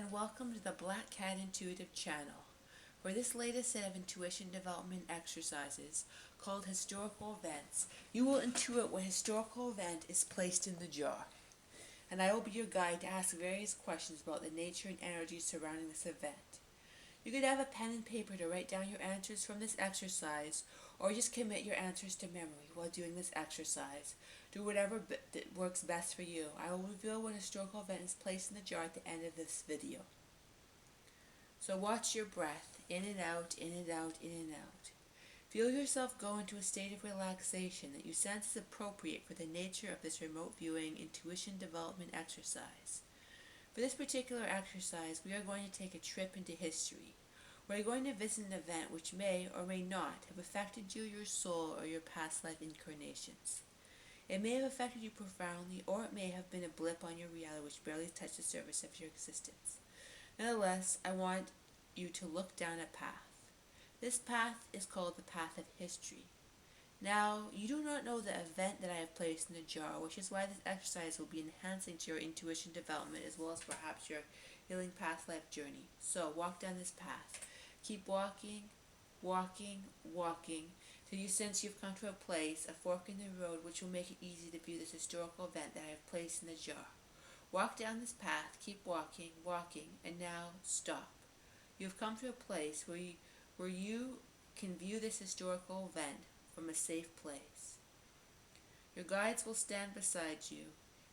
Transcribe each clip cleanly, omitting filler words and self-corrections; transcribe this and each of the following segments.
and welcome to the Black Cat Intuitive channel. For this latest set of intuition development exercises called historical events, you will intuit what historical event is placed in the jar. And I will be your guide to ask various questions about the nature and energy surrounding this event. You could have a pen and paper to write down your answers from this exercise, or just commit your answers to memory while doing this exercise. Do whatever works best for you. I will reveal what historical event is placed in the jar at the end of this video. So watch your breath, in and out, in and out, in and out. Feel yourself go into a state of relaxation that you sense is appropriate for the nature of this remote viewing intuition development exercise. For this particular exercise, we are going to take a trip into history. We are going to visit an event which may or may not have affected you, your soul, or your past life incarnations. It may have affected you profoundly, or it may have been a blip on your reality which barely touched the surface of your existence. Nonetheless, I want you to look down a path. This path is called the path of history. Now, you do not know the event that I have placed in the jar, which is why this exercise will be enhancing to your intuition development as well as perhaps your healing past life journey. So, walk down this path. Keep walking, walking, walking, till you sense you've come to a place, a fork in the road, which will make it easy to view this historical event that I have placed in the jar. Walk down this path, keep walking, walking, and now stop. You have come to a place where you can view this historical event from a safe place. Your guides will stand beside you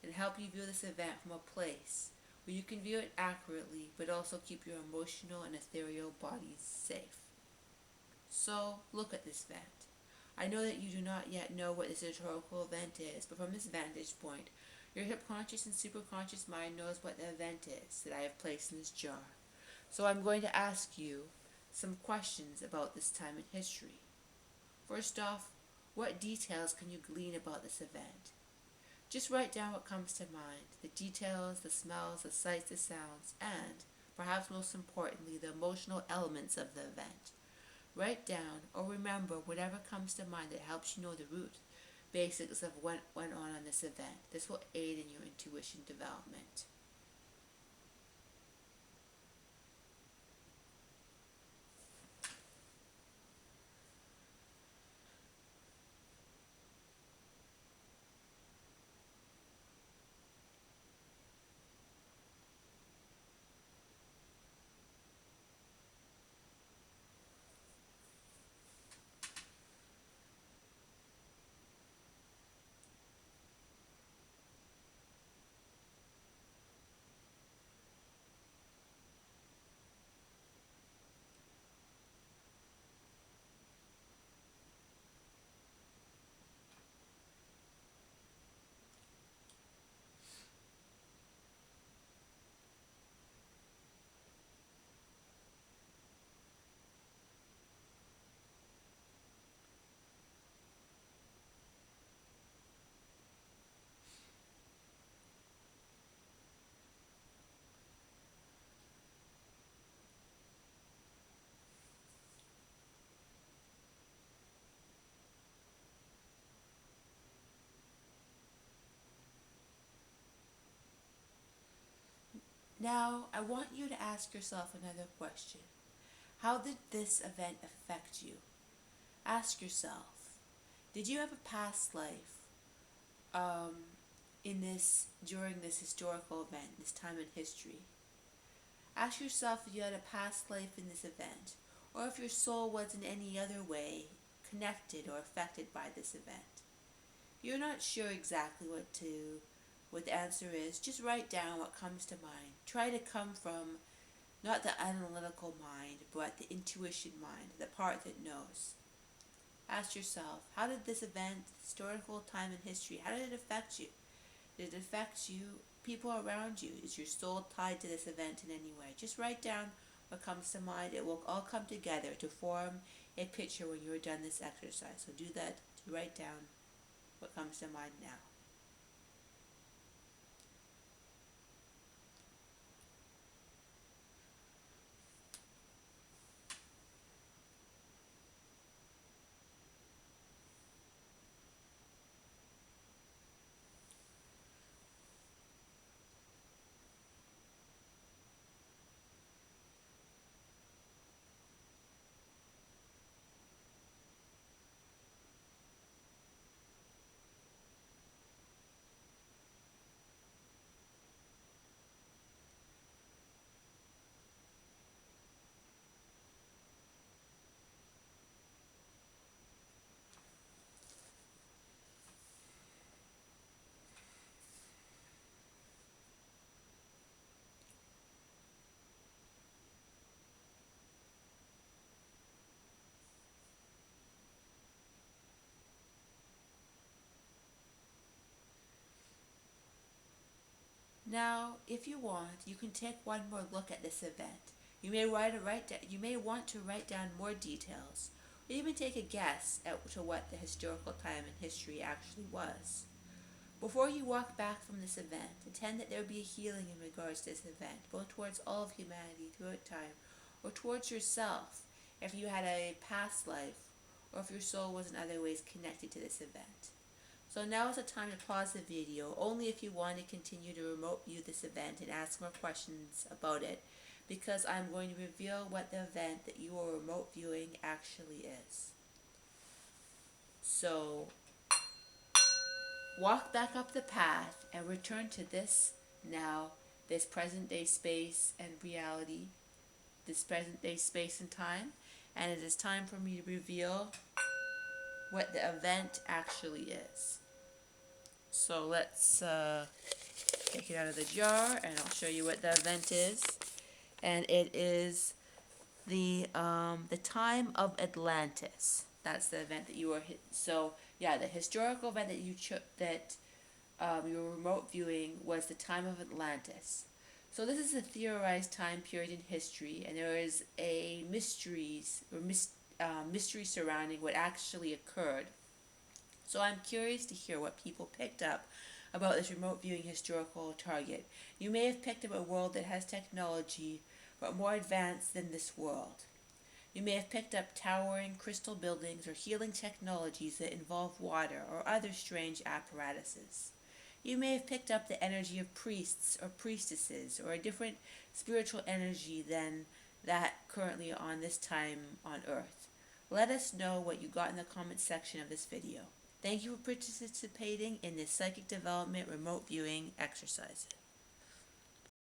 and help you view this event from a place where you can view it accurately but also keep your emotional and ethereal bodies safe. So, look at this event. I know that you do not yet know what this historical event is, but from this vantage point, your subconscious and superconscious mind knows what the event is that I have placed in this jar. So I'm going to ask you some questions about this time in history. First off, what details can you glean about this event? Just write down what comes to mind, the details, the smells, the sights, the sounds, and, perhaps most importantly, the emotional elements of the event. Write down or remember whatever comes to mind that helps you know the root basics of what went on this event. This will aid in your intuition development. Now, I want you to ask yourself another question. How did this event affect you? Ask yourself, did you have a past life um, during this historical event, this time in history? Ask yourself if you had a past life in this event, or if your soul was in any other way connected or affected by this event. If you're not sure exactly what the answer is, just write down what comes to mind. Try to come from not the analytical mind, but the intuition mind, the part that knows. Ask yourself, how did this event, historical time in history, how did it affect you? Did it affect you, people around you? Is your soul tied to this event in any way? Just write down what comes to mind. It will all come together to form a picture when you are done this exercise. So do that, to write down what comes to mind now. Now, if you want, you can take one more look at this event. You may want to write down more details, or even take a guess at to what the historical time in history actually was. Before you walk back from this event, intend that there be a healing in regards to this event, both towards all of humanity throughout time, or towards yourself, if you had a past life, or if your soul was in other ways connected to this event. So now is the time to pause the video, only if you want to continue to remote view this event and ask more questions about it, because I'm going to reveal what the event that you are remote viewing actually is. So, walk back up the path and return to this now, this present day space and reality, this present day space and time, and it is time for me to reveal what the event actually is. So let's take it out of the jar and I'll show you what the event is. And it is the time of Atlantis. That's the event that you were so yeah, the historical event that you were remote viewing was the time of Atlantis. So this is a theorized time period in history, and there is a mystery surrounding what actually occurred. So I'm curious to hear what people picked up about this remote viewing historical target. You may have picked up a world that has technology, but more advanced than this world. You may have picked up towering crystal buildings or healing technologies that involve water or other strange apparatuses. You may have picked up the energy of priests or priestesses or a different spiritual energy than that currently on this time on Earth. Let us know what you got in the comments section of this video. Thank you for participating in this psychic development remote viewing exercises.